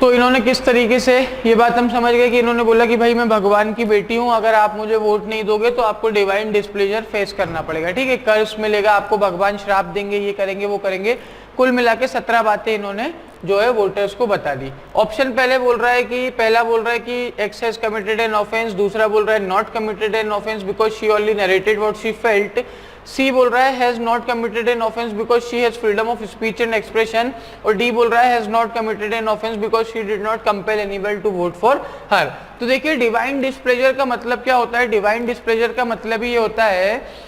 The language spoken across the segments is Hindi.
तो इन्होंने किस तरीके से ये बात हम समझ गए कि इन्होंने बोला कि भाई मैं भगवान की बेटी हूं, अगर आप मुझे वोट नहीं दोगे तो आपको डिवाइन डिस्प्लेजर फेस करना पड़ेगा, ठीक है, कर्स मिलेगा आपको, भगवान श्राप देंगे, ये करेंगे वो करेंगे। कुल मिला के 17 बातें इन्होंने जो है वोटर्स को बता दी। ऑप्शन पहले बोल रहा है कि पहला बोल रहा है कि X has committed an offence, दूसरा बोल रहा है not committed an offence because she only narrated what she felt, C बोल रहा है has not committed an offence because she has freedom of speech and expression, और डी बोल रहा है has not committed an offence because she did not compel anyone to vote for her. तो देखिए डिवाइन डिस्प्लेजर का मतलब क्या होता है, डिवाइन डिस्प्लेजर का मतलब ही ये होता है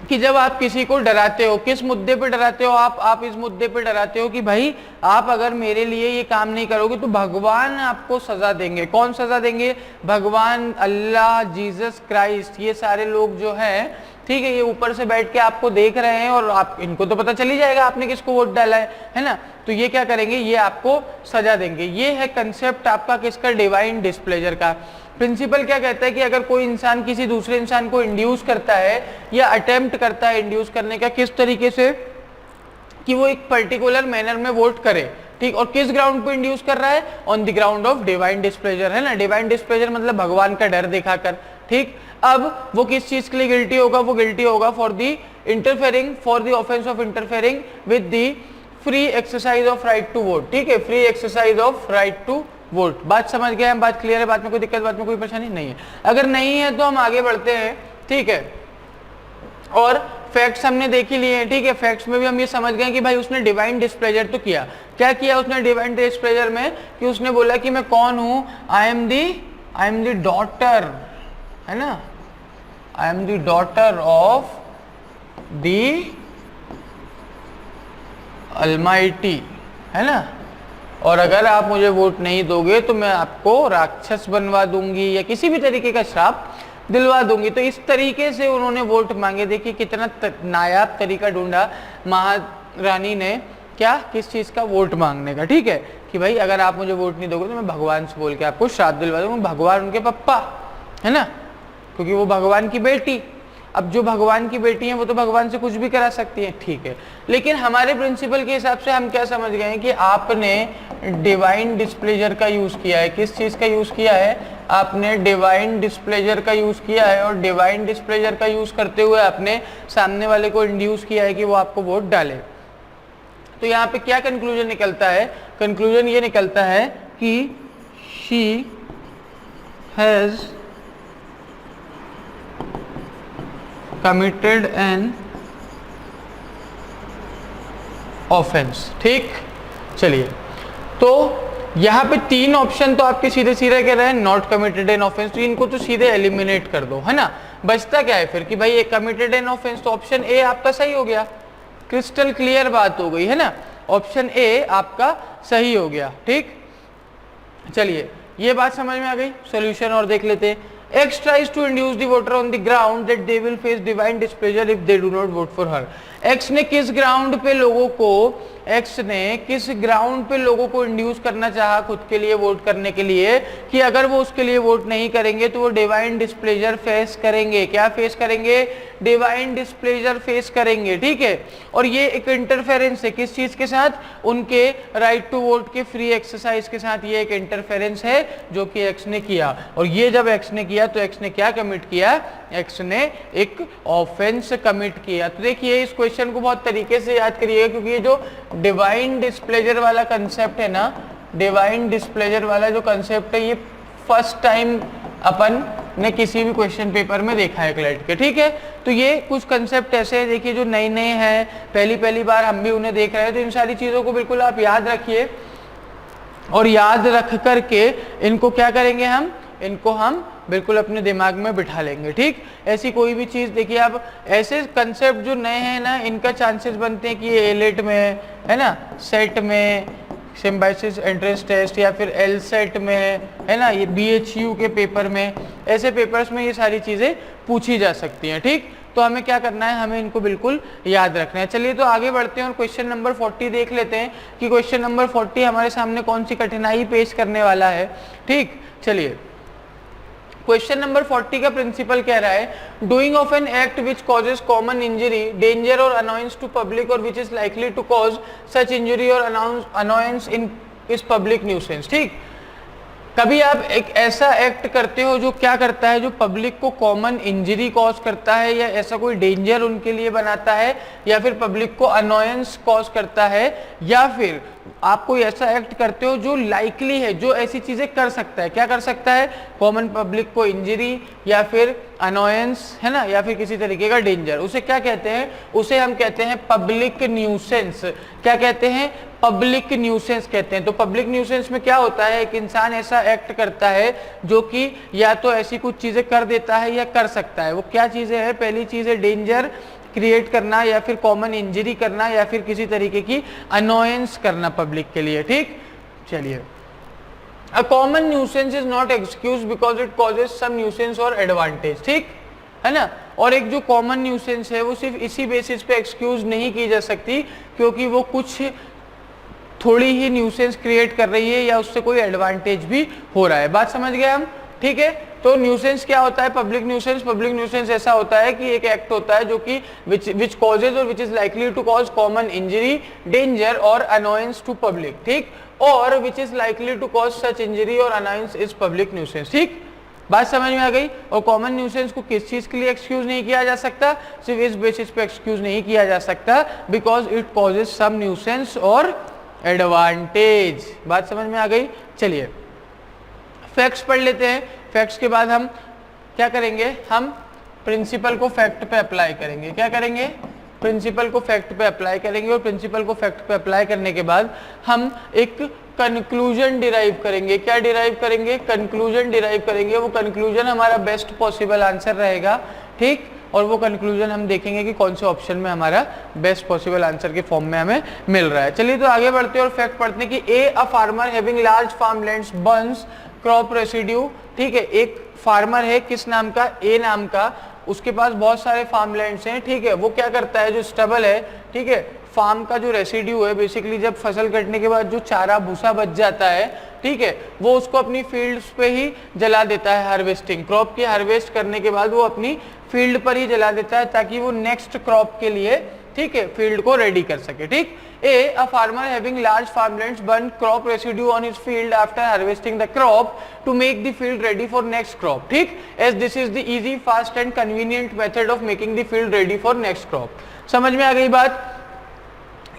कि जब आप किसी को डराते हो, किस मुद्दे पे डराते हो आप इस मुद्दे पे डराते हो कि भाई आप अगर मेरे लिए ये काम नहीं करोगे तो भगवान आपको सजा देंगे। कौन सजा देंगे? भगवान, अल्लाह, जीसस क्राइस्ट, ये सारे लोग जो हैं, ठीक है, ये ऊपर से बैठ के आपको देख रहे हैं और आप इनको तो पता चल ही जाएगा आपने किसको वोट डाला है ना, तो ये क्या करेंगे, ये आपको सजा देंगे। ये है कंसेप्ट आपका किसका, डिवाइन डिस्प्लेजर का। प्रिंसिपल क्या कहता है कि अगर कोई इंसान किसी दूसरे इंसान को इंड्यूस करता है या अटेम्प्ट करता है इंड्यूस करने का, किस तरीके से, कि वो एक पर्टिकुलर मैनर में वोट करे, ठीक, और किस ग्राउंड पे इंड्यूस कर रहा है, on the ground of divine displeasure, है ना। डिवाइन डिस्प्लेजर मतलब भगवान का डर दिखाकर, ठीक। अब वो किस चीज के लिए गिल्टी होगा, वो गिल्टी होगा for the interfering, for the offence of interfering with the free exercise of right to vote, ठीक है, free exercise of right to vote. बात समझ गए हम, बात क्लियर है, बात में कोई दिक्कत, बात में कोई परेशानी नहीं है? अगर नहीं है तो हम आगे बढ़ते हैं, ठीक है। और फैक्ट्स हमने देख ही लिए हैं, ठीक है, फैक्ट्स में भी हम ये समझ गए कि भाई उसने डिवाइन डिस्प्लेजर तो किया। क्या किया उसने डिवाइन डिस्प्लेजर में, कि उसने बोला कि मैं कौन हूं, आई एम दी डॉटर, है ना, I am the daughter of the Almighty, है ना, और अगर आप मुझे वोट नहीं दोगे तो मैं आपको राक्षस बनवा दूंगी या किसी भी तरीके का श्राप दिलवा दूंगी। तो इस तरीके से उन्होंने वोट मांगे। देखिए कितना नायाब तरीका ढूंढा महारानी ने, क्या, किस चीज का, वोट मांगने का, ठीक है, कि भाई अगर आप मुझे वोट नहीं दोगे तो मैं भगवान से बोल के आपको श्राप दिलवा दूंगा। भगवान उनके पप्पा, है ना, क्योंकि वो भगवान की बेटी। अब जो भगवान की बेटी है वो तो भगवान से कुछ भी करा सकती है, ठीक है, लेकिन हमारे प्रिंसिपल के हिसाब से हम क्या समझ गए हैं कि आपने डिवाइन डिस्प्लेजर का यूज किया है। किस चीज का यूज किया है? आपने डिवाइन डिस्प्लेजर का यूज किया है, और डिवाइन डिस्प्लेजर का यूज करते हुए आपने सामने वाले को इंड्यूस किया है कि वो आपको वोट डाले। तो यहाँ पे क्या कंक्लूजन निकलता है? कंक्लूजन ये निकलता है कि she has committed an offence, ठीक। चलिए, तो यहां पे 3 ऑप्शन तो आपके सीधे सीधे कह रहे हैं नॉट कमिटेड एन ऑफेंस, तो इनको तो सीधे एलिमिनेट कर दो, है ना। बचता क्या है फिर कि भाई एक कमिटेड एन ऑफेंस, तो ऑप्शन ए आपका सही हो गया, क्रिस्टल क्लियर बात हो गई, है ना, ऑप्शन ए आपका सही हो गया, ठीक। चलिए, ये बात समझ में आ गई। सॉल्यूशन और देख लेते हैं। X tries to induce the voter on the ground that they will face divine displeasure if they do not vote for her. X ने किस ग्राउंड पे लोगों को, X ने किस ग्राउंड पे लोगों को इंड्यूस करना चाहा खुद के लिए वोट करने के लिए, कि अगर वो उसके लिए वोट नहीं करेंगे तो वो डिवाइन डिस्प्लेजर फेस करेंगे। क्या फेस करेंगे? डिवाइन डिस्प्लेजर फेस करेंगे, ठीक है। और ये एक इंटरफेरेंस है किस चीज के साथ? उनके राइट टू वोट के फ्री एक्सरसाइज के साथ। ये एक इंटरफेरेंस है जो कि एक्स ने किया, और ये जब एक्स ने किया तो एक्स ने क्या कमिट किया? एक्स ने एक ऑफेंस कमिट किया। तो देखिए इस क्वेश्चन को बहुत तरीके से याद करिएगा, क्योंकि ये जो डिवाइन डिस्प्लेजर वाला कंसेप्ट है ना, डिवाइन डिस्प्लेजर वाला जो कंसेप्ट है, ये फर्स्ट टाइम अपन ने किसी भी क्वेश्चन पेपर में देखा है क्लैट के, ठीक है। तो ये कुछ कंसेप्ट ऐसे हैं देखिए जो नए नए हैं, पहली बार हम भी उन्हें देख रहे हैं। तो इन सारी चीज़ों को बिल्कुल आप याद रखिए, और याद रख करके इनको क्या करेंगे हम, इनको हम बिल्कुल अपने दिमाग में बिठा लेंगे, ठीक। ऐसी कोई भी चीज़ देखिए आप, ऐसे कंसेप्ट जो नए हैं ना, इनका चांसेस बनते हैं कि ये एलेट में है ना, सेट में, सिम्बाइसिस एंट्रेंस टेस्ट, या फिर एल सेट में है ना, ये BHU के पेपर में, ऐसे पेपर्स में ये सारी चीज़ें पूछी जा सकती हैं, ठीक। तो हमें क्या करना है, हमें इनको बिल्कुल याद रखना है। चलिए तो आगे बढ़ते हैं और क्वेश्चन नंबर 40 देख लेते हैं कि क्वेश्चन नंबर 40 हमारे सामने कौन सी कठिनाई पेश करने वाला है, ठीक। चलिए, क्वेश्चन नंबर 40 का प्रिंसिपल कह रहा है, doing of an act which causes common injury, danger और अनोयंस टू पब्लिक और which is likely to cause such injury और अनोयंस इज पब्लिक न्यूसेंस। ठीक, कभी आप एक ऐसा एक्ट करते हो जो क्या करता है, जो पब्लिक को कॉमन इंजरी कॉज करता है या ऐसा कोई डेंजर उनके लिए बनाता है, या फिर पब्लिक को अनोयंस कॉज करता है, या फिर आप कोई ऐसा एक्ट करते हो जो लाइकली है, जो ऐसी चीजें कर सकता है, क्या कर सकता है, कॉमन पब्लिक को इंजरी या फिर अनोयंस, है ना, या फिर किसी तरीके का डेंजर, उसे क्या कहते हैं, उसे हम कहते हैं पब्लिक न्यूसेंस। क्या कहते हैं, पब्लिक न्यूसेंस कहते हैं। तो पब्लिक न्यूसेंस में क्या होता है, एक इंसान ऐसा एक्ट करता है जो कि या तो ऐसी कुछ चीजें कर देता है या कर सकता है। वो क्या चीजें हैं, पहली चीज है डेंजर क्रिएट करना, या फिर कॉमन इंजरी करना, या फिर किसी तरीके की अनोयंस करना पब्लिक के लिए। ठीक, चलिए, a common nuisance is not excuse because it causes some nuisance और एडवांटेज। ठीक है ना, और एक जो कॉमन न्यूसेंस है वो सिर्फ इसी बेसिस पे एक्सक्यूज नहीं की जा सकती क्योंकि वो कुछ थोड़ी ही न्यूसेंस क्रिएट कर रही है या उससे कोई एडवांटेज भी हो रहा है। बात समझ गए हम? ठीक है, तो न्यूसेंस क्या होता है, पब्लिक न्यूसेंस। पब्लिक न्यूसेंस ऐसा होता है कि एक एक्ट होता है जो कि विच कॉजेज और which is likely to cause common injury, danger और अनोयंस टू पब्लिक। ठीक, और which is likely to cause such injury और अनोयंस इज पब्लिक न्यूसेंस। ठीक, बात समझ में आ गई। और कॉमन न्यूसेंस को किस चीज के लिए एक्सक्यूज नहीं किया जा सकता, सिर्फ इस बेसिस पे एक्सक्यूज नहीं किया जा सकता because it causes some nuisance और एडवांटेज। बात समझ में आ गई। चलिए फैक्ट्स पढ़ लेते हैं। फैक्ट्स के बाद हम क्या करेंगे, हम प्रिंसिपल को फैक्ट पे अप्लाई करेंगे। क्या करेंगे, प्रिंसिपल को फैक्ट पे अप्लाई करेंगे, और प्रिंसिपल को फैक्ट पे अप्लाई करने के बाद हम एक कंक्लूजन डिराइव करेंगे। क्या डिराइव करेंगे, कंक्लूजन डिराइव करेंगे। वो कंक्लूजन हमारा बेस्ट पॉसिबल आंसर रहेगा। ठीक, और वो कंक्लूजन हम देखेंगे कि कौन से ऑप्शन में हमारा बेस्ट पॉसिबल आंसर के फॉर्म में हमें मिल रहा है। चलिए तो आगे बढ़ते हैं और फैक्ट पढ़ते हैं कि a uh farmer having large farm lands burns crop residue. ठीक है, एक फार्मर है, किस नाम का, ए नाम का, उसके पास बहुत सारे फार्म लैंड्स हैं। ठीक है, वो क्या करता है, जो स्टबल है, ठीक है, फार्म का जो रेसिड्यू है, बेसिकली जब फसल कटने के बाद जो चारा भूसा बच जाता है, ठीक है, वो उसको अपनी फील्ड्स पे ही जला देता है। हार्वेस्टिंग, क्रॉप की हार्वेस्ट करने के बाद वो अपनी फील्ड पर ही जला देता है ताकि वो नेक्स्ट क्रॉप के लिए, ठीक है, फील्ड को रेडी कर सके। ठीक, a uh farmer having large farmlands burn crop residue on his field after harvesting the crop to make the field ready for next crop. ठीक, as this is the easy, fast and convenient method of making the field ready for next crop. समझ में आ गई बात।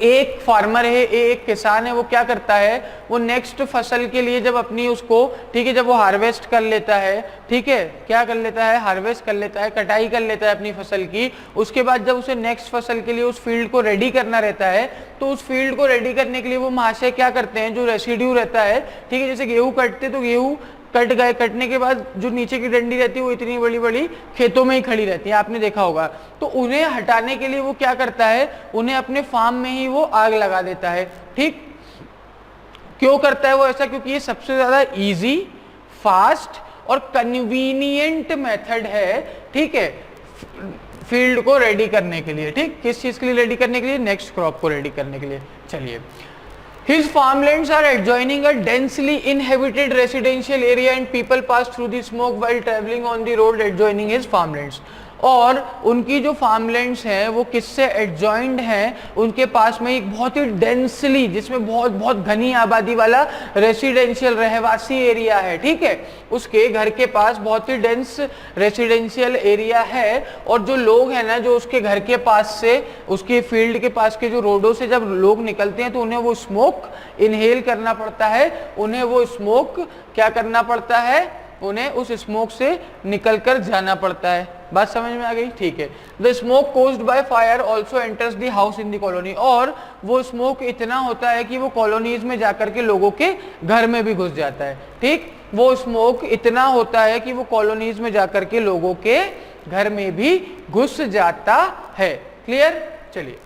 एक फार्मर है, एक किसान है, वो क्या करता है, वो नेक्स्ट फसल के लिए जब अपनी उसको, ठीक है, जब वो हार्वेस्ट कर लेता है, ठीक है, क्या कर लेता है, हार्वेस्ट कर लेता है, कटाई कर लेता है अपनी फसल की, उसके बाद जब उसे नेक्स्ट फसल के लिए उस फील्ड को रेडी करना रहता है, तो उस फील्ड को रेडी करने के लिए वो महाशय क्या करते हैं, जो रेसिड्यू रहता है, ठीक है, जैसे गेहूं कटते तो गेहूं कट गए, कटने के बाद जो नीचे की डंडी रहती है वो इतनी बड़ी बड़ी खेतों में ही खड़ी रहती है, आपने देखा होगा। तो उन्हें हटाने के लिए वो क्या करता है, उन्हें अपने फार्म में ही वो आग लगा देता है। ठीक, क्यों करता है वो ऐसा, क्योंकि ये सबसे ज्यादा इजी, फास्ट और कन्वीनियंट मेथड है। ठीक है, फील्ड को रेडी करने के लिए। ठीक, किस चीज के लिए रेडी करने के लिए, नेक्स्ट क्रॉप को रेडी करने के लिए। चलिए, his farmlands are adjoining a densely inhabited residential area and people pass through the smoke while traveling on the road adjoining his farmlands। और उनकी जो फार्मलैंड्स हैं वो किससे एडजॉइंड हैं, उनके पास में एक बहुत ही डेंसली, जिसमें बहुत बहुत घनी आबादी वाला रेसिडेंशियल रहवासी एरिया है। ठीक है, उसके घर के पास बहुत ही डेंस रेसिडेंशियल एरिया है, और जो लोग हैं ना, जो उसके घर के पास से, उसके फील्ड के पास के जो रोडों से जब लोग निकलते हैं तो उन्हें वो स्मोक इनहेल करना पड़ता है, उन्हें वो स्मोक क्या करना पड़ता है, उन्हें उस स्मोक से निकलकर जाना पड़ता है। बात समझ में आ गई। ठीक है, the smoke caused by fire also enters the house in the colony. और वो स्मोक इतना होता है कि वो कॉलोनीज में जाकर के लोगों के घर में भी घुस जाता है। ठीक, वो स्मोक इतना होता है कि वो कॉलोनीज में जाकर के लोगों के घर में भी घुस जाता है। क्लियर। चलिए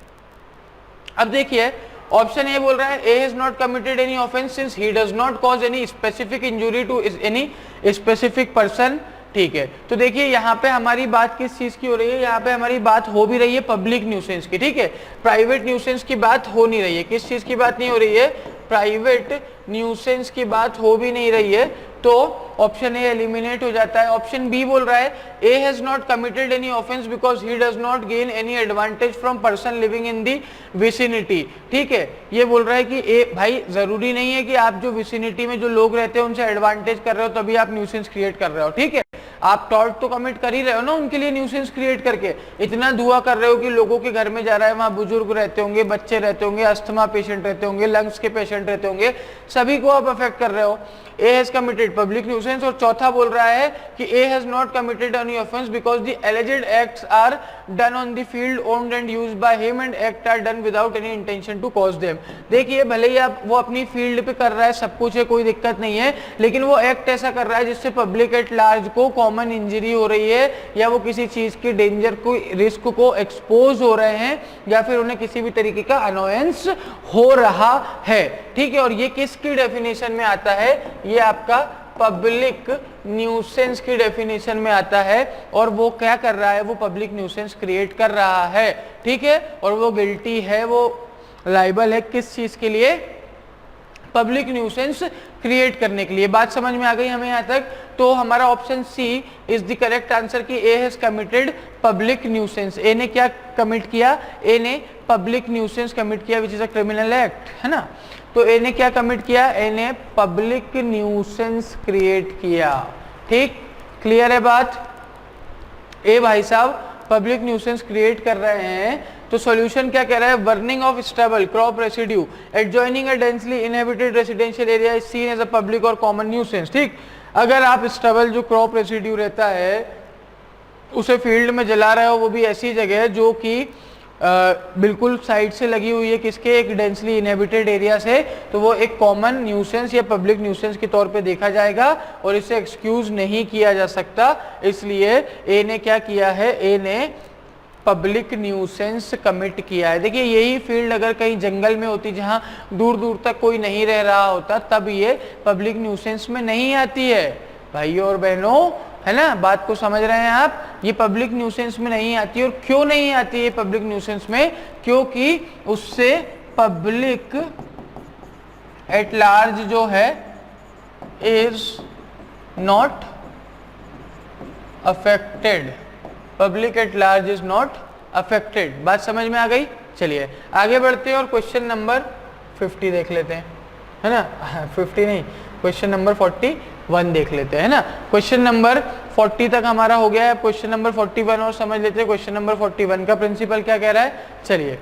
अब देखिए, ऑप्शन ए बोल रहा है, A has not committed any offence since he does not cause any specific injury to any specific person. ठीक है, तो देखिए यहाँ पे हमारी बात किस चीज की हो रही है, यहाँ पे हमारी बात हो भी रही है पब्लिक न्यूसेंस की। ठीक है, प्राइवेट न्यूसेंस की बात हो नहीं रही है। किस चीज की बात नहीं हो रही है, प्राइवेट न्यूसेंस की बात हो भी नहीं रही है। तो ऑप्शन ए एलिमिनेट हो जाता है। ऑप्शन बी बोल रहा है A has not committed any offence because he does not gain any advantage from person living in the vicinity. ठीक है, ये बोल रहा है कि ए भाई जरूरी नहीं है कि आप जो विसिनिटी में जो लोग रहते हैं उनसे एडवांटेज कर रहे हो तभी आप न्यूसेंस क्रिएट कर रहे हो। ठीक है, आप टॉर्ट तो कमिट कर ही रहे हो ना उनके लिए न्यूसेंस क्रिएट करके, इतना धुआं कर रहे हो कि लोगों के घर में जा रहा है, वहां बुजुर्ग रहते होंगे, बच्चे रहते होंगे, अस्थमा पेशेंट रहते होंगे, लंग्स के पेशेंट रहते होंगे, सभी को आप अफेक्ट कर रहे हो। A has committed public nuisance. और चौथा बोल रहा है कि A has not committed any offence because the alleged acts are done on the field owned and used by him and act are done without any intention to cause them. देखिए भले ही आप वो अपनी फील्ड पे कर रहा है, सब कुछ है, कोई दिक्कत नहीं है, लेकिन वो एक्ट ऐसा कर रहा है जिससे पब्लिक एट लार्ज को कॉमन इंजरी हो रही है या वो किसी चीज की डेंजर को रिस्क को एक्सपोज हो रहे हैं या फिर उन्हें किसी भी तरीके का अनोयंस हो रहा है। ठीक है, और ये किसकी डेफिनेशन में आता है? ये आपका पब्लिक न्यूसेंस की डेफिनेशन में आता है। और वो क्या कर रहा है? वो पब्लिक न्यूसेंस क्रिएट कर रहा है। ठीक है, और वो गिल्टी है, वो लाइबल है किस चीज के लिए? पब्लिक न्यूसेंस क्रिएट करने के लिए। बात समझ में आ गई हमें यहाँ तक? तो हमारा option C is the correct answer कि A has committed public nuisance. A ने क्या कमिट किया? ए ने पब्लिक न्यूसेंस कमिट किया which is a criminal act, है ना। तो ए ने क्या कमिट किया? ए ने पब्लिक न्यूसेंस क्रिएट किया। ठीक, क्लियर है बात? ए भाई साहब पब्लिक न्यूसेंस क्रिएट कर रहे हैं। तो सॉल्यूशन क्या कह रहा है? Burning of stubble crop residue adjoining a densely inhabited residential area is seen as a public और कॉमन न्यूसेंस। ठीक, अगर आप स्टबल जो क्रॉप रेसिड्यू रहता है उसे फील्ड में जला रहे हो, वो भी ऐसी जगह है जो कि बिल्कुल साइड से लगी हुई है किसके? एक डेंसली इनहेबिटेड एरिया से, तो वो एक कॉमन न्यूसेंस या पब्लिक न्यूसेंस के तौर पे देखा जाएगा और इसे एक्सक्यूज नहीं किया जा सकता। इसलिए ए ने क्या किया है? ए ने पब्लिक न्यूसेंस कमिट किया है। देखिए यही फील्ड अगर कहीं जंगल में होती जहां दूर दूर तक कोई नहीं रह रहा होता तब ये पब्लिक न्यूसेंस में नहीं आती है भाइयों और बहनों, है ना। बात को समझ रहे हैं आप? ये पब्लिक न्यूसेंस में नहीं आती। और क्यों नहीं आती है पब्लिक न्यूसेंस में? क्योंकि उससे पब्लिक एट लार्ज जो है is not affected. Public at large is not affected. बात समझ में आ गई? चलिए आगे बढ़ते हैं और क्वेश्चन नंबर 50 देख लेते हैं, है ना। 50 नहीं, क्वेश्चन नंबर 41 देख लेते हैं ना। क्वेश्चन नंबर 40 तक हमारा हो गया है, क्वेश्चन नंबर 41 और समझ लेते हैं। क्वेश्चन नंबर 41 का प्रिंसिपल क्या कह रहा है? चलिए,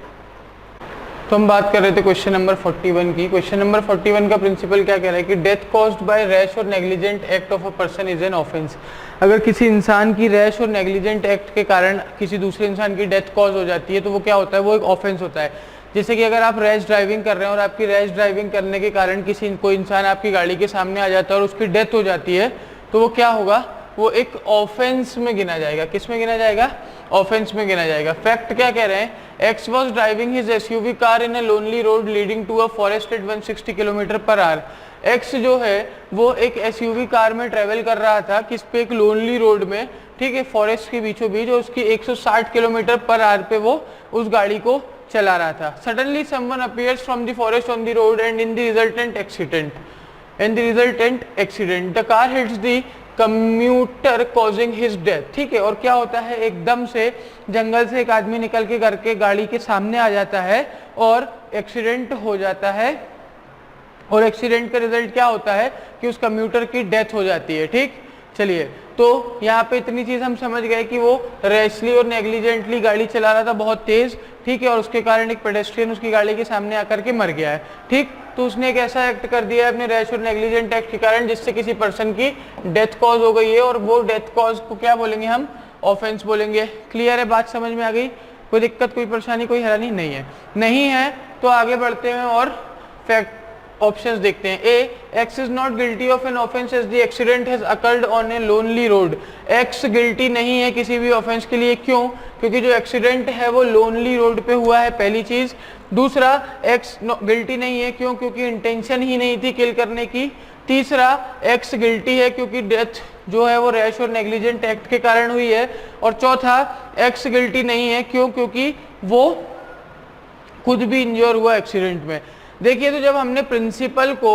तो हम बात कर रहे थे क्वेश्चन नंबर 41 की। क्वेश्चन नंबर 41 का प्रिंसिपल क्या कह रहा है कि डेथ कॉज्ड बाय रैश और negligent act of a person is an offence. अगर किसी इंसान की रैश और नेग्लिजेंट एक्ट के कारण किसी दूसरे इंसान की डेथ कॉज हो जाती है तो वो क्या होता है? वो एक ऑफेंस होता है। जैसे कि अगर आप रैश ड्राइविंग कर रहे हैं और आपकी रैश ड्राइविंग करने के कारण कोई इंसान आपकी गाड़ी के सामने आ जाता है और उसकी डेथ हो जाती है तो वो क्या होगा? वो एक ऑफेंस में गिना जाएगा। किस में गिना जाएगा? ऑफेंस में गिना जाएगा। फैक्ट क्या कह रहे हैं? X was driving his SUV car in a lonely road leading to a forest at 160 kilometre per hour. X जो है वो एक एसयूवी कार में ट्रेवल कर रहा था किस पे? एक लोनली रोड में, ठीक है, फॉरेस्ट के बीचों बीच, और उसकी 160 किलोमीटर पर आवर पे वो उस गाड़ी को चला रहा था। Suddenly someone appears from the forest on the road and in the resultant accident the car hits the commuter causing his death. ठीक है, और क्या होता है? एकदम से जंगल से एक आदमी निकल के करके गाड़ी के सामने आ जाता है और एक्सीडेंट हो जाता है, और एक्सीडेंट का रिजल्ट क्या होता है कि उस कम्यूटर की डेथ हो जाती है। ठीक, चलिए, तो यहाँ पे इतनी चीज हम समझ गए कि वो रैशली और नेग्लिजेंटली गाड़ी चला रहा था बहुत तेज, ठीक है, और उसके कारण एक पेडेस्ट्रियन उसकी गाड़ी के सामने आकर के मर गया है। ठीक, तो उसने एक ऐसा एक्ट कर दिया है अपने रैश और नेग्लिजेंट एक्ट के कारण जिससे किसी पर्सन की डेथ कॉज हो गई है, और वो डेथ कॉज को क्या बोलेंगे हम? ऑफेंस बोलेंगे। क्लियर है? बात समझ में आ गई? कोई दिक्कत, कोई परेशानी, कोई हैरानी नहीं है? नहीं है तो आगे बढ़ते हैं और फैक्ट ऑप्शंस देखते हैं। A, X is not guilty of an offence as the accident has occurred on a lonely road. X guilty नहीं है किसी भी ऑफेंस के लिए। क्यों? क्योंकि जो एक्सीडेंट है वो लोनली रोड पे हुआ है, पहली चीज। दूसरा, एक्स गिल्टी नहीं है। क्यों? क्योंकि इंटेंशन ही नहीं थी किल करने की। तीसरा, एक्स गिल्टी है क्योंकि डेथ जो है वो रैश और नेग्लिजेंट एक्ट के कारण हुई है। और चौथा, एक्स गिल्टी नहीं है। क्यों? क्योंकि वो खुद भी इंजोर हुआ एक्सीडेंट में। देखिए, तो जब हमने प्रिंसिपल को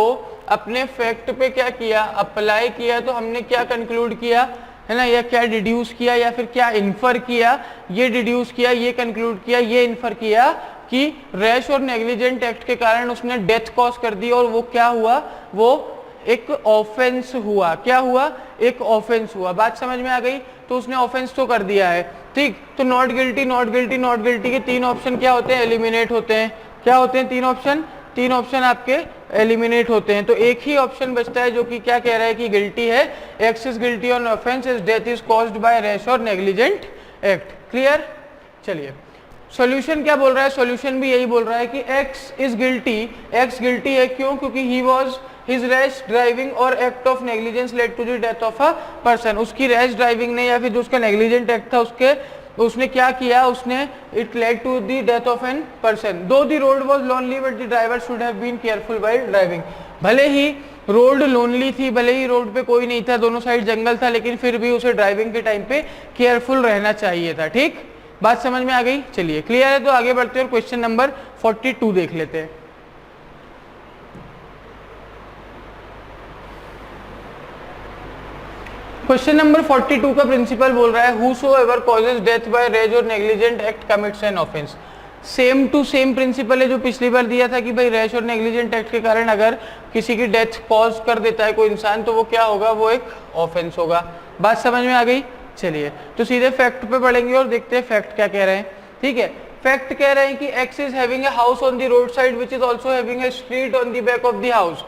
अपने फैक्ट पे क्या किया, अप्लाई किया, तो हमने क्या कंक्लूड किया है ना, या क्या डिड्यूस किया या फिर क्या इन्फर किया, ये डिड्यूस किया, ये कंक्लूड किया, ये इन्फर किया कि रैश और नेग्लिजेंट एक्ट के कारण उसने डेथ कॉज कर दी और वो क्या हुआ, वो एक ऑफेंस हुआ। क्या हुआ, एक ऑफेंस हुआ। बात समझ में आ गई। तो उसने ऑफेंस तो कर दिया है, ठीक। तो not guilty, not guilty, not guilty के तीन ऑप्शन क्या होते हैं, एलिमिनेट होते हैं। क्या होते हैं तीन ऑप्शन, तीन ऑप्शन आपके एलिमिनेट होते हैं। तो एक ही ऑप्शन बचता है जो कि क्या कह रहा है कि गिल्टी है। X is guilty on offence is death is caused by rash और नेग्लिजेंट एक्ट। क्लियर। चलिए सॉल्यूशन क्या बोल रहा है, सॉल्यूशन भी यही बोल रहा है कि X is guilty, X guilty है क्यों, क्योंकि he was his rash driving और act of negligence led to the death of a person. उसकी रैश ड्राइविंग ने या फिर जो उसका नेग्लिजेंट एक्ट था उसने क्या किया, उसने it led to the death of an person. Though the road was lonely but the driver should have been careful while driving. भले ही रोड लोनली थी, भले ही रोड पे कोई नहीं था, दोनों साइड जंगल था, लेकिन फिर भी उसे ड्राइविंग के टाइम पे केयरफुल रहना चाहिए था। ठीक, बात समझ में आ गई। चलिए क्लियर है, तो आगे बढ़ते हैं और क्वेश्चन नंबर 42 देख लेते हैं। क्वेश्चन नंबर 42 का प्रिंसिपल बोल रहा है whosoever causes death by rage or negligent act commits an offense। Same to same principal है जो पिछली बार दिया था कि भाई रैश और नेग्लिजेंट एक्ट के कारण अगर किसी की डेथ कॉज कर देता है कोई इंसान तो वो क्या होगा, वो एक ऑफेंस होगा। बात समझ में आ गई। चलिए तो सीधे फैक्ट पे पढ़ेंगे और देखते हैं फैक्ट क्या कह रहे हैं। ठीक है, फैक्ट कह रहे हैं कि X is having a house on the road side which is also having a street on the back of the house.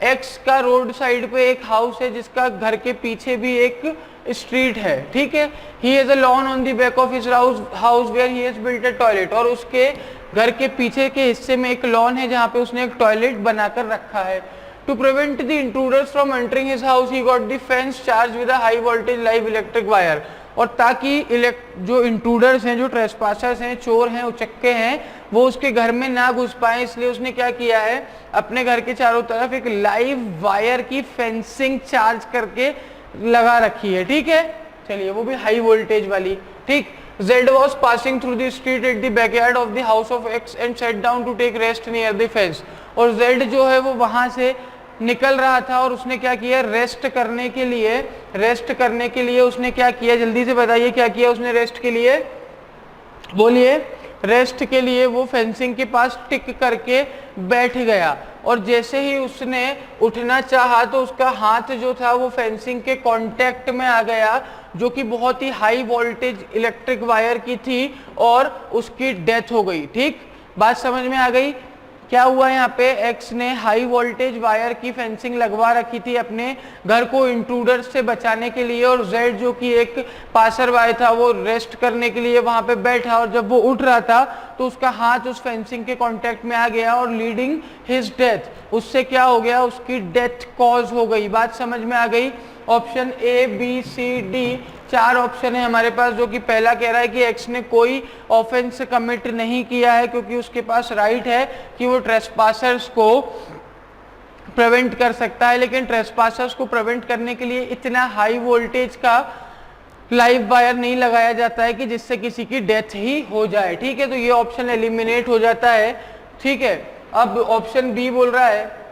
X का रोड साइड पे एक हाउस है जिसका घर के पीछे भी एक स्ट्रीट है। ठीक है, he has a lawn on the back of his house where he has built a toilet. और उसके घर के पीछे के हिस्से में एक लॉन है जहाँ पे उसने एक टॉयलेट बनाकर रखा है। To prevent the intruders from entering his house he got the fence charge with a high voltage live electric wire. और ताकि जो इंट्रूडर्स हैं, जो ट्रेसपासर्स हैं, चोर हैं, उचक्के हैं, वो उसके घर में ना घुस पाए, इसलिए उसने क्या किया है, अपने घर के चारों तरफ एक लाइव वायर की फेंसिंग चार्ज करके लगा रखी है। ठीक है, चलिए वो भी हाई वोल्टेज वाली। ठीक, Z was passing through the street at the backyard of the house of X and sat down to take rest near the fence। और Z जो है वो वहां से निकल रहा था और उसने क्या किया, रेस्ट करने के लिए उसने क्या किया, जल्दी से बताइए क्या किया उसने रेस्ट के लिए, बोलिए। रेस्ट के लिए वो फेंसिंग के पास टिक करके बैठ गया और जैसे ही उसने उठना चाहा तो उसका हाथ जो था वो फेंसिंग के कांटेक्ट में आ गया, जो कि बहुत ही हाई वोल्टेज इलेक्ट्रिक वायर की थी और उसकी डेथ हो गई। ठीक, बात समझ में आ गई। क्या हुआ यहाँ पे, एक्स ने हाई वोल्टेज वायर की फेंसिंग लगवा रखी थी अपने घर को इंट्रूडर से बचाने के लिए, और जेड जो कि एक पासर वाय था वो रेस्ट करने के लिए वहां पे बैठा, और जब वो उठ रहा था तो उसका हाथ उस फेंसिंग के कांटेक्ट में आ गया और लीडिंग हिज डेथ, उससे क्या हो गया, उसकी डेथ कॉज हो गई। बात समझ में आ गई। Option A B C D चार ऑप्शन है हमारे पास, जो कि पहला कह रहा है कि एक्स ने कोई ऑफेंस कमिट नहीं किया है क्योंकि उसके पास राइट है कि वो ट्रेसपासर्स को प्रिवेंट कर सकता है, लेकिन ट्रेसपासर्स को प्रिवेंट करने के लिए इतना हाई वोल्टेज का लाइव वायर नहीं लगाया जाता है कि जिससे किसी की डेथ ही हो जाए। ठीक है, तो ये ऑप्शन एलिमिनेट हो जाता है। ठीक है, अब ऑप्शन बी बोल रहा है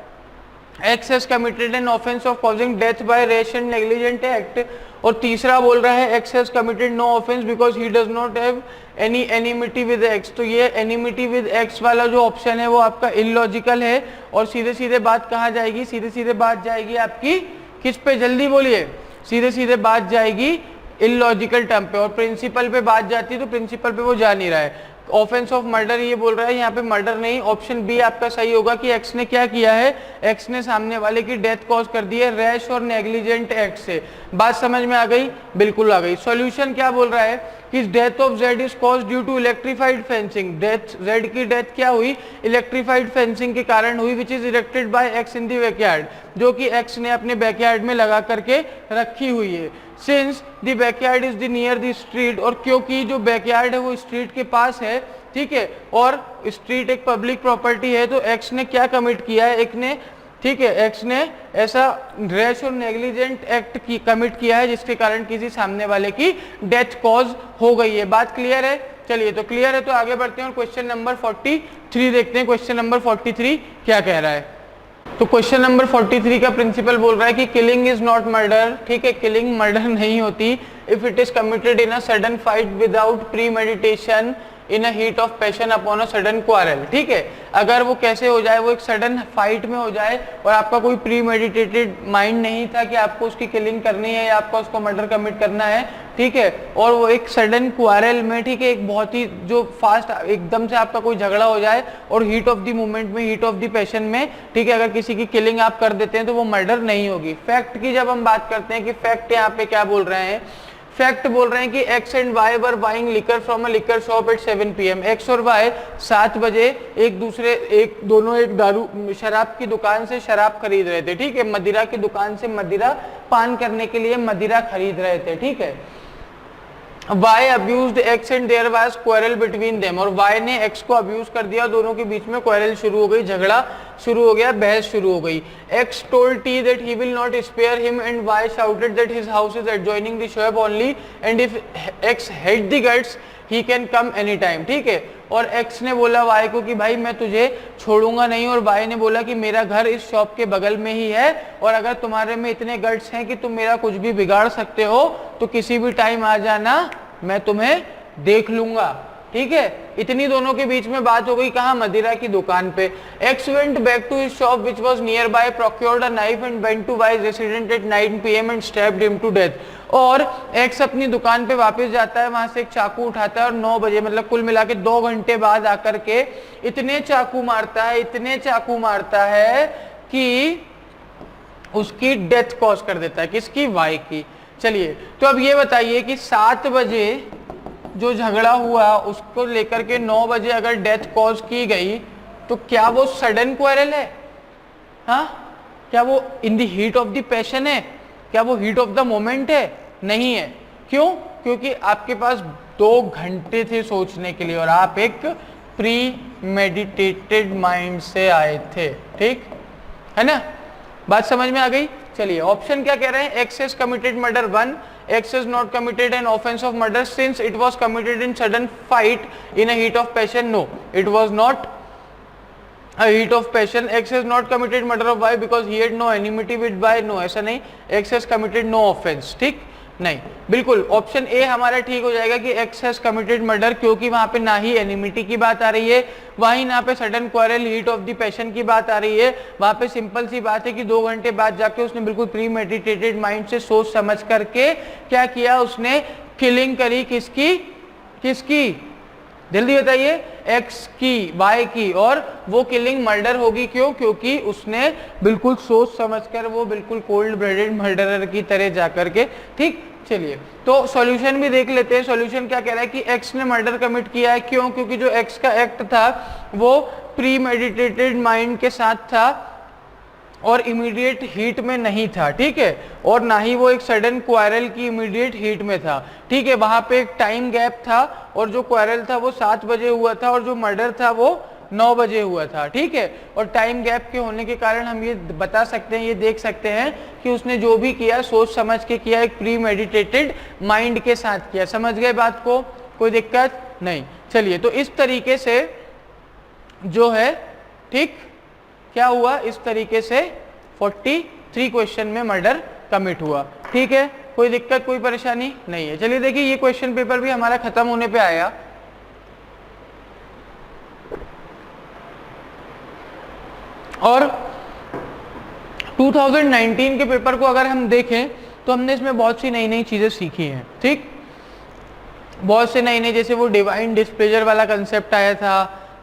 X has committed an offense of causing death by rash and negligent act, और तीसरा बोल रहा है X has committed no offense because he does not have any enmity with X। तो ये enmity with X वाला जो ऑप्शन है वो आपका इलॉजिकल है, और सीधे सीधे बात कहाँ जाएगी, सीधे सीधे बात जाएगी आपकी किस पे, जल्दी बोलिए। सीधे सीधे बात जाएगी इलॉजिकल टर्म पे, और प्रिंसिपल पे बात जाती है तो प्रिंसिपल पे वो जा नहीं रहा है। ऑफेंस ऑफ मर्डर ये बोल रहा है, यहाँ पे मर्डर नहीं, ऑप्शन बी आपका सही होगा कि एक्स ने क्या किया है, एक्स ने सामने वाले की डेथ कॉज कर दी है रैश और नेग्लिजेंट एक्ट से। बात समझ में आ गई, बिल्कुल आ गई। सॉल्यूशन क्या बोल रहा है कि death of Z is cause due to electrified fencing. Death, Z की डेथ क्या हुई, इलेक्ट्रीफाइड फेंसिंग के कारण हुई, which is erected by X in the backyard, जो कि एक्स ने अपने बैकयार्ड में लगा करके रखी हुई है। Since the backyard is the near the street, और क्योंकि जो बैकयार्ड है वो स्ट्रीट के पास है, ठीक है, और स्ट्रीट एक पब्लिक प्रॉपर्टी है, तो एक्स ने क्या कमिट किया है, एक ने, ठीक है, एक्स ने ऐसा रैश और नेग्लिजेंट एक्ट की कमिट किया है जिसके कारण किसी सामने वाले की डेथ कॉज हो गई है। बात क्लियर है। चलिए तो क्लियर है, तो आगे बढ़ते हैं और क्वेश्चन नंबर 43 देखते हैं। क्वेश्चन नंबर 43 क्या कह रहा है। तो क्वेश्चन नंबर 43 का प्रिंसिपल बोल रहा है कि किलिंग इज नॉट मर्डर, ठीक है, किलिंग मर्डर नहीं होती if it is committed in a sudden fight without pre meditation in a heat of passion upon a sudden quarrel, ठीक है। अगर वो कैसे हो जाए, वो एक सडन फाइट में हो जाए और आपका कोई प्री मेडिटेटेड माइंड नहीं था कि आपको उसकी किलिंग करनी है या आपको उसको मर्डर कमिट करना है, ठीक है, और वो एक सडन क्वारल में, ठीक है, एक बहुत ही जो फास्ट एकदम से आपका कोई झगड़ा हो जाए और हीट ऑफ द मोमेंट में, हीट ऑफ द पैशन में, ठीक है, अगर किसी की किलिंग आप कर देते हैं तो वो मर्डर नहीं होगी। फैक्ट की जब हम बात करते हैं कि फैक्ट यहाँ पे क्या बोल रहे हैं, फैक्ट बोल रहे हैं कि X and Y were buying liquor from a liquor shop at 7 PM। X और वाई 7 बजे दोनों एक दारू शराब की दुकान से शराब खरीद रहे थे, ठीक है, मदिरा की दुकान से मदिरा पान करने के लिए मदिरा खरीद रहे थे, ठीक है। Y abused X and there was quarrel between them, और Y ने X को अब्यूज कर दिया, दोनों के बीच में क्वारल शुरू हो गई, झगड़ा शुरू हो गया, बहस शुरू हो गई। X told T that he will not spare him and Y shouted that his house is adjoining the shop only and if X had the guts he can come anytime, ठीक है। और X ने बोला Y को कि भाई मैं तुझे छोड़ूंगा नहीं, और Y ने बोला कि मेरा घर इस शॉप के बगल में ही है और अगर तुम्हारे में इतने गट्स हैं कि तुम मेरा कुछ भी बिगाड़ सकते हो तो किसी भी टाइम आ जाना, मैं तुम्हें देख लूंगा, ठीक है। इतनी दोनों के बीच में बात हो गई, कहाँ, मदिरा की दुकान पे। X went back to his shop which was nearby, procured a knife and went to Y's residence at 9 PM and stabbed him to death। और X अपनी दुकान पे वापस जाता है, वहां से एक चाकू उठाता है और 9 बजे, मतलब कुल मिला के 2 घंटे बाद आकर के इतने चाकू मारता है कि उसकी डेथ कॉज कर देता है, किसकी, वाई की। चलिए, तो अब ये बताइए कि 7 बजे जो झगड़ा हुआ उसको लेकर के 9 बजे अगर डेथ कॉज की गई तो क्या वो सडन क्वारल है? हाँ, क्या वो in the heat of the passion है? क्या वो हीट ऑफ द मोमेंट है? नहीं है। क्यों? क्योंकि आपके पास 2 घंटे थे सोचने के लिए और आप एक प्री मेडिटेटेड माइंड से आए थे, ठीक है ना, बात समझ में आ गई। चलिए, ऑप्शन क्या कह रहे हैं, x has committed murder 1, X has not committed an offense of murder since it was committed in sudden fight in a heat of passion. No, it was not a heat of passion. X has not committed murder of Y because he had no enmity with Y. No, ऐसा नहीं, X has committed no offense, ठीक नहीं, बिल्कुल ऑप्शन ए हमारा ठीक हो जाएगा कि X has committed murder, क्योंकि वहां पे ना ही एनिमिटी की बात आ रही है, वहीं ना पे sudden quarrel, heat of the passion की बात आ रही है। वहां पे सिंपल सी बात है कि 2 घंटे बाद जाके उसने बिल्कुल प्री मेडिटेटेड माइंड से सोच समझ करके क्या किया, उसने किलिंग करी, किसकी जल्दी बताइए, एक्स की, वाई की, और वो किलिंग मर्डर होगी। क्यों? क्योंकि उसने बिल्कुल सोच समझकर, वो बिल्कुल कोल्ड ब्लडेड मर्डरर की तरह जाकर के, ठीक। चलिए, तो सॉल्यूशन भी देख लेते हैं। सॉल्यूशन क्या कह रहा है कि एक्स ने मर्डर कमिट किया है। क्यों? क्योंकि जो एक्स का एक्ट था वो प्री मेडिटेटेड माइंड के साथ था और इमीडिएट हीट में नहीं था, ठीक है, और ना ही वो एक सडन क्वारल की इमीडिएट हीट में था, ठीक है। वहां पे एक टाइम गैप था और जो क्वारल था वो 7 बजे हुआ था और जो मर्डर था वो 9 बजे हुआ था, ठीक है। और टाइम गैप के होने के कारण हम ये बता सकते हैं, ये देख सकते हैं कि उसने जो भी किया सोच समझ के किया, एक प्री मेडिटेटेड माइंड के साथ किया। समझ गए बात को? कोई दिक्कत नहीं। चलिए, तो इस तरीके से जो है, ठीक, क्या हुआ, इस तरीके से 43 क्वेश्चन में मर्डर कमिट हुआ, ठीक है। कोई दिक्कत, कोई परेशानी नहीं है। चलिए देखिए, ये क्वेश्चन पेपर भी हमारा खत्म होने पे आया। और 2019 के पेपर को अगर हम देखें तो हमने इसमें बहुत सी नई नई चीजें सीखी हैं, ठीक, बहुत से नई, जैसे वो डिवाइन डिस्प्लेजर वाला कंसेप्ट आया था,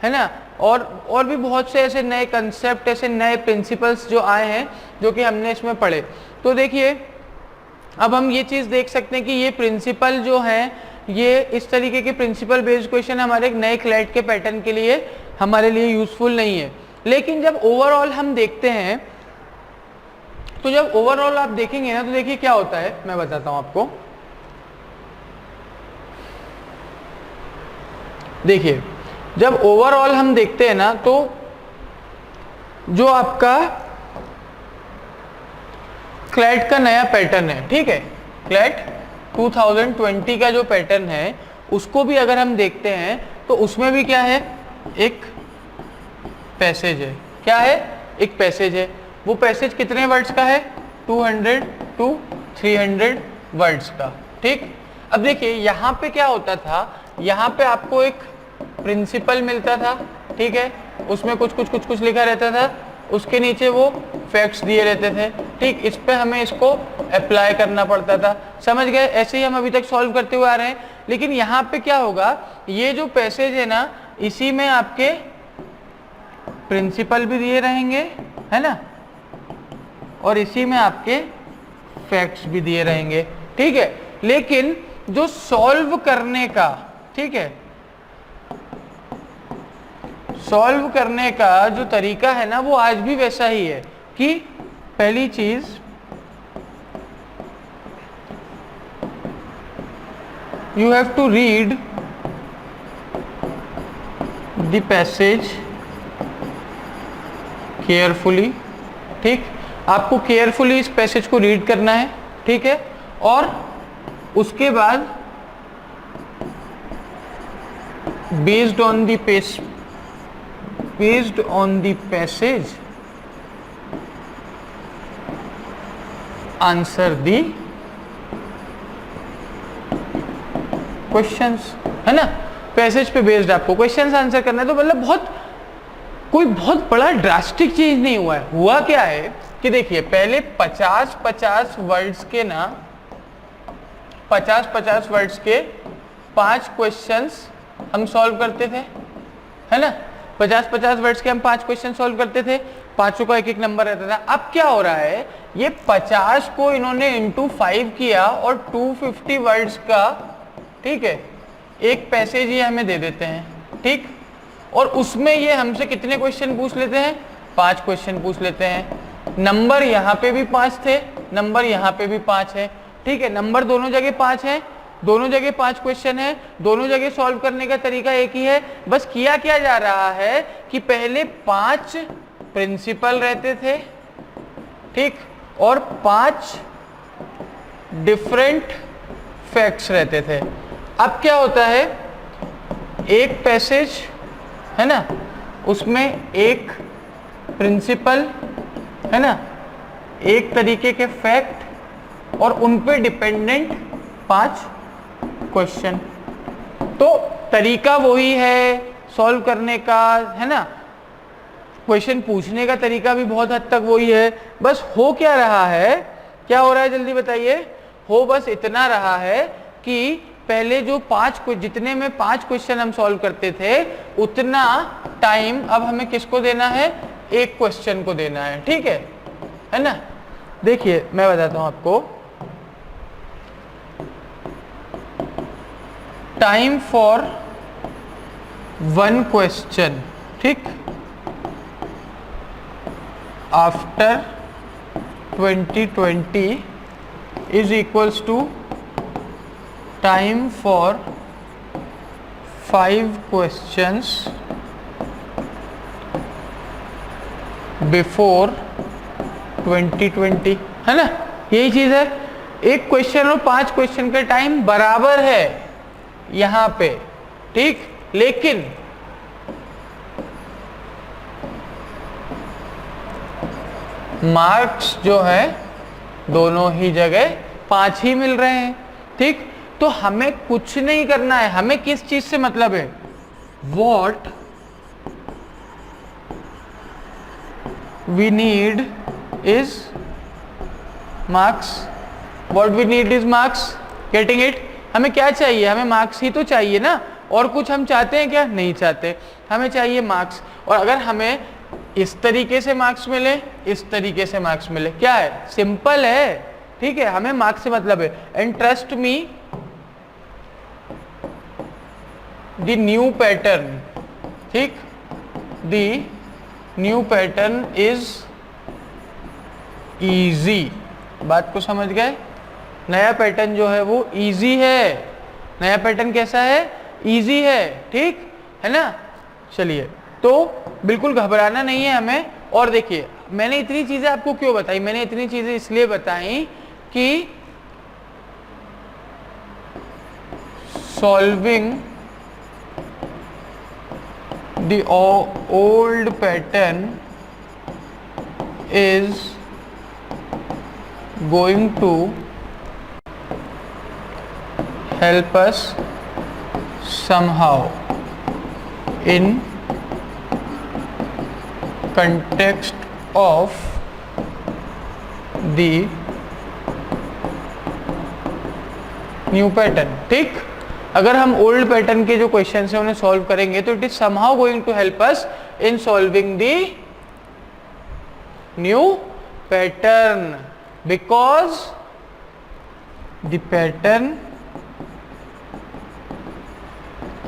है ना, और भी बहुत से ऐसे नए कंसेप्ट, ऐसे नए प्रिंसिपल्स जो आए हैं जो कि हमने इसमें पढ़े। तो देखिए, अब हम ये चीज़ देख सकते हैं कि ये प्रिंसिपल जो हैं, ये इस तरीके के प्रिंसिपल बेस्ड क्वेश्चन हमारे एक नए क्लैट के पैटर्न के लिए हमारे लिए यूजफुल नहीं है। लेकिन जब ओवरऑल हम देखते हैं, तो जब ओवरऑल आप देखेंगे ना, तो देखिए क्या होता है, मैं बताता हूं आपको। देखिए, जब ओवरऑल हम देखते हैं ना, तो जो आपका क्लैट का नया पैटर्न है, ठीक है, क्लैट 2020 का जो पैटर्न है उसको भी अगर हम देखते हैं तो उसमें भी क्या है, एक पैसेज है। क्या है? एक पैसेज है। वो पैसेज कितने वर्ड्स का है, 200 to 300 वर्ड्स का। ठीक, अब देखिए यहाँ पे क्या होता था, यहाँ पे आपको एक प्रिंसिपल मिलता था, ठीक है, उसमें कुछ लिखा रहता था, उसके नीचे वो फैक्ट्स दिए रहते थे। ठीक, इस पे हमें इसको अप्लाई करना पड़ता था, समझ गए। ऐसे ही हम अभी तक सॉल्व करते हुए आ रहे हैं। लेकिन यहाँ पे क्या होगा, ये जो पैसेज है ना, इसी में आपके प्रिंसिपल भी दिए रहेंगे, है ना, और इसी में आपके फैक्ट्स भी दिए रहेंगे। ठीक है, लेकिन जो सॉल्व करने का, ठीक है, सॉल्व करने का जो तरीका है ना, वो आज भी वैसा ही है कि पहली चीज you have to read the passage carefully. ठीक, आपको केयरफुली इस पैसेज को रीड करना है, ठीक है, और उसके बाद based on the passage answer the questions, है ना। पैसेज पे बेस्ड आपको क्वेश्चंस आंसर करना है। तो मतलब कोई बहुत बड़ा ड्रास्टिक चीज नहीं हुआ है। हुआ क्या है कि देखिए, पहले 50-50 वर्ड्स के ना, 50-50 वर्ड्स के 5 क्वेश्चंस हम सॉल्व करते थे, है ना। 50-50 वर्ड्स के हम 5 क्वेश्चन सॉल्व करते थे, पांचों का एक नंबर रहता था। अब क्या हो रहा है, ये 50 को इन्होंने इंटू 5 किया और 250 वर्ड्स का, ठीक है, एक पैसेज ये हमें दे देते हैं। ठीक, और उसमें ये हमसे कितने क्वेश्चन पूछ लेते हैं, 5 क्वेश्चन पूछ लेते हैं। नंबर यहाँ पे भी 5 थे, नंबर यहाँ पे भी 5 है। ठीक है, नंबर दोनों जगह 5 है, दोनों जगह 5 क्वेश्चन है, दोनों जगह सॉल्व करने का तरीका एक ही है। बस किया क्या जा रहा है कि पहले 5 प्रिंसिपल रहते थे, ठीक, और 5 डिफरेंट फैक्ट्स रहते थे। अब क्या होता है, एक पैसेज है ना, उसमें एक प्रिंसिपल, है ना, एक तरीके के फैक्ट और उन पे डिपेंडेंट 5 क्वेश्चन। तो तरीका वही है सॉल्व करने का, है ना, क्वेश्चन पूछने का तरीका भी बहुत हद तक वही है। बस हो क्या रहा है, क्या हो रहा है जल्दी बताइए। हो बस इतना रहा है कि पहले जो 5 जितने में 5 क्वेश्चन हम सॉल्व करते थे, उतना टाइम अब हमें किसको देना है, एक क्वेश्चन को देना है। ठीक है ना। देखिए मैं बताता हूं आपको, टाइम फॉर 1 क्वेश्चन, ठीक, after 2020 is equals to time for 5 questions before 2020, है ना। यही चीज है, एक क्वेश्चन और 5 क्वेश्चन का टाइम बराबर है यहां पे, ठीक, लेकिन मार्क्स जो है दोनों ही जगह 5 ही मिल रहे हैं। ठीक, तो हमें कुछ नहीं करना है, हमें किस चीज से मतलब है, what we need is marks, what we need is marks, getting it. हमें क्या चाहिए, हमें मार्क्स ही तो चाहिए ना, और कुछ हम चाहते हैं क्या, नहीं चाहते, हमें चाहिए मार्क्स। और अगर हमें इस तरीके से मार्क्स मिले, इस तरीके से मार्क्स मिले, क्या है, सिंपल है। ठीक है, हमें मार्क्स से मतलब है। And trust me, the new pattern, ठीक, the new pattern is easy. बात को समझ गए, नया पैटर्न जो है वो इजी है। नया पैटर्न कैसा है, इजी है, ठीक है ना। चलिए, तो बिल्कुल घबराना नहीं है हमें। और देखिए, मैंने इतनी चीजें आपको क्यों बताई, मैंने इतनी चीजें इसलिए बताई कि solving the old pattern is going to help us somehow in context of the new pattern. ठीक, अगर हम ओल्ड पैटर्न के जो क्वेश्चन है उन्हें सॉल्व करेंगे तो it is somehow going to help us in solving the new pattern, because the pattern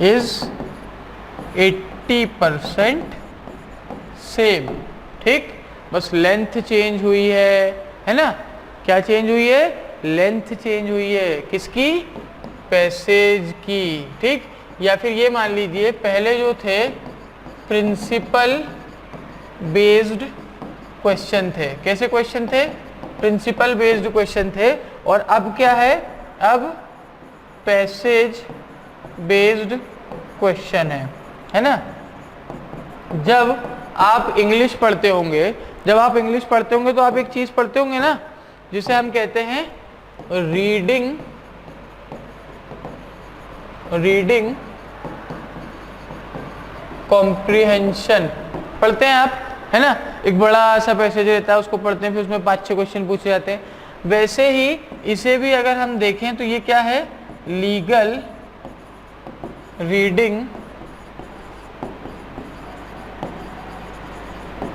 is 80% same. ठीक, बस लेंथ चेंज हुई है ना, क्या चेंज हुई है, लेंथ चेंज हुई है, किसकी, पैसेज की। ठीक, या फिर ये मान लीजिए पहले जो थे प्रिंसिपल बेस्ड क्वेश्चन थे, कैसे क्वेश्चन थे, प्रिंसिपल बेस्ड क्वेश्चन थे, और अब क्या है, अब पैसेज बेस्ड क्वेश्चन है ना। जब आप इंग्लिश पढ़ते होंगे, तो आप एक चीज पढ़ते होंगे ना जिसे हम कहते हैं रीडिंग कॉम्प्रिहेंशन पढ़ते हैं आप, है ना। एक बड़ा सा पैसेज रहता है, उसको पढ़ते हैं, फिर उसमें 5-6 क्वेश्चन पूछे जाते हैं। वैसे ही इसे भी अगर हम देखें तो ये क्या है, लीगल रीडिंग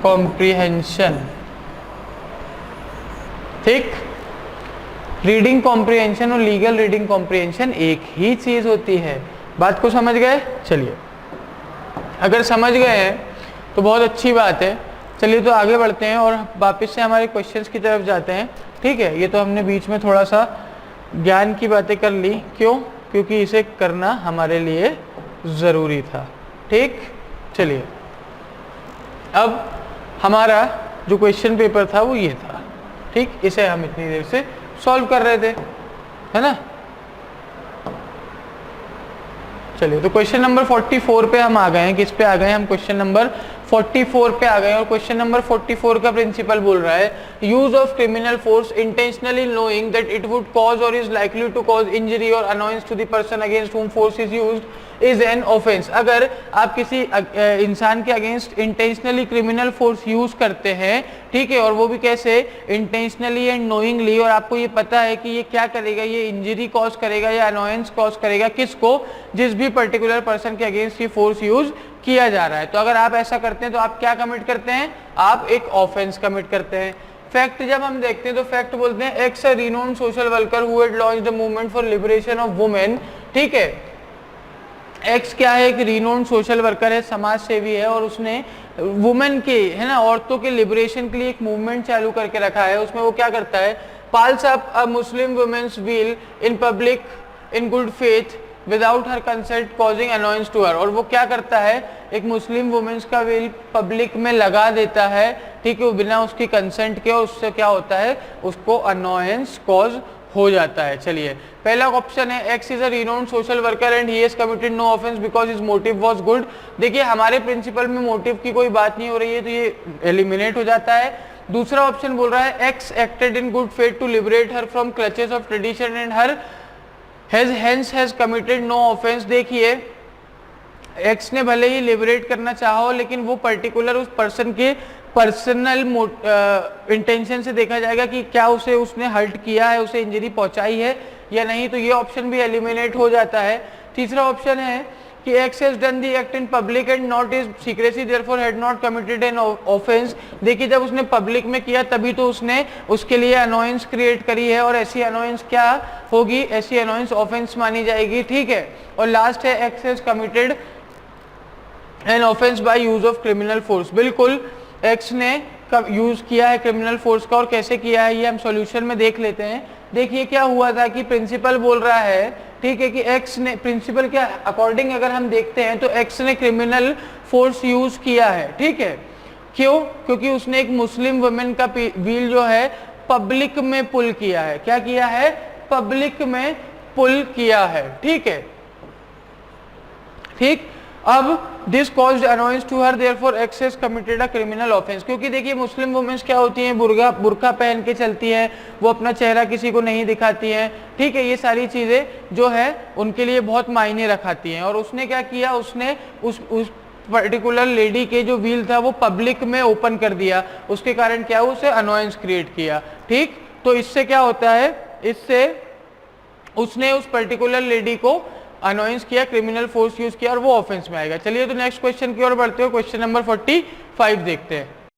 कॉम्प्रिहेंशन। ठीक, रीडिंग कॉम्प्रिहेंशन और लीगल रीडिंग कॉम्प्रिहेंशन एक ही चीज होती है। बात को समझ गए? चलिए, अगर समझ गए हैं तो बहुत अच्छी बात है। चलिए तो आगे बढ़ते हैं और वापस से हमारे क्वेश्चंस की तरफ जाते हैं। ठीक है, ये तो हमने बीच में थोड़ा सा ज्ञान की बातें कर ली, क्यों, क्योंकि इसे करना हमारे लिए ज़रूरी था। ठीक, चलिए अब हमारा जो क्वेश्चन पेपर था वो ये था। ठीक, इसे हम इतनी देर से सॉल्व कर रहे थे, है ना। चलिए तो क्वेश्चन नंबर 44 पे हम आ गए हैं। किस पे आ गए हैं हम, क्वेश्चन नंबर 44 पे आ गए हैं। और क्वेश्चन नंबर 44 का प्रिंसिपल बोल रहा है, use of criminal force intentionally knowing that it would cause और is likely to cause injury और annoyance to the person against whom force is used is an offence. अगर आप किसी इंसान के against intentionally criminal force use करते हैं, ठीक है, और वो भी कैसे, इंटेंशनली एंड नोइंगली, और आपको ये पता है कि ये क्या करेगा, ये इंजरी कॉज करेगा या अनॉयंस कॉज करेगा, किसको, जिस भी पर्टिकुलर पर्सन के अगेंस्ट ये फोर्स यूज किया जा रहा है। तो अगर आप ऐसा करते हैं तो आप क्या कमिट करते हैं, आप एक ऑफेंस कमिट करते हैं। फैक्ट जब हम देखते हैं तो फैक्ट बोलते हैं, x a renowned social worker who had launched the movement for liberation of women. ठीक है, एक्स क्या है, एक रिनोन्ड सोशल वर्कर है, समाज सेवी है, और उसने वुमेन के, है ना, औरतों के लिबरेशन के लिए एक मूवमेंट चालू करके रखा है। उसमें वो क्या करता है, pulls up a Muslim women's veil in public in good faith without her consent causing annoyance to her. और वो क्या करता है, एक मुस्लिम वुमेन्स का व्हील पब्लिक में लगा देता है, ठीक है, बिना उसकी कंसेंट के, और उससे क्या होता है, उसको अनॉयंस कॉज हो जाता है। चलिए, पहला ऑप्शन है, X is a renowned social worker and he has committed no offence because his motive was good. देखिए, हमारे प्रिंसिपल में मोटिव की कोई बात नहीं हो रही है, तो ये एलिमिनेट हो जाता है। दूसरा ऑप्शन बोल रहा है, X acted in good faith to liberate her from clutches of tradition and her hence has committed no offense। देखिए, एक्स ने भले ही लिबरेट करना चाहा हो, लेकिन वो पर्टिकुलर उस पर्सन के पर्सनल इंटेंशन से देखा जाएगा कि क्या उसे उसने हर्ट किया है, उसे इंजरी पहुंचाई है या नहीं, तो ये ऑप्शन भी एलिमिनेट हो जाता है। तीसरा ऑप्शन है कि X has done the act in public and not is secrecy therefore had not committed an offence. देखिए, जब उसने पब्लिक में किया तभी तो उसने उसके लिए अनॉयंस क्रिएट करी है, और ऐसी अनॉयंस क्या होगी, ऐसी अनॉयंस ऑफेंस मानी जाएगी। ठीक है, और लास्ट है, x has committed an offence by use of criminal force. बिल्कुल, एक्स ने कब यूज किया है क्रिमिनल फोर्स का और कैसे किया है, ये हम सॉल्यूशन में देख लेते हैं। देखिए, क्या हुआ था कि प्रिंसिपल बोल रहा है, ठीक है, कि एक्स ने, प्रिंसिपल के अकॉर्डिंग अगर हम देखते हैं तो एक्स ने क्रिमिनल फोर्स यूज किया है। ठीक है, क्यों, क्योंकि उसने एक मुस्लिम वुमेन का व्हील जो है पब्लिक में पुल किया है। क्या किया है, पब्लिक में पुल किया है। ठीक है, ठीक। अब this caused annoyance to her, therefore X has committed a criminal offence. क्योंकि देखिए मुस्लिम वुमेन्स क्या होती हैं, बुर्का पहन के चलती हैं, वो अपना चेहरा किसी को नहीं दिखाती हैं, ठीक है, ये सारी चीजें जो है उनके लिए बहुत मायने रखाती हैं। और उसने क्या किया, उसने उस पर्टिकुलर लेडी के जो व्हील था वो पब्लिक में ओपन कर दिया, उसके कारण क्या हुआ, उसे अनोयंस क्रिएट किया, ठीक। तो इससे क्या होता है, इससे उसने उस पर्टिकुलर लेडी को अनोयंस किया, क्रिमिनल फोर्स यूज किया और वो ऑफेंस में आएगा। चलिए तो नेक्स्ट क्वेश्चन की ओर बढ़ते हो, क्वेश्चन नंबर 45 देखते हैं।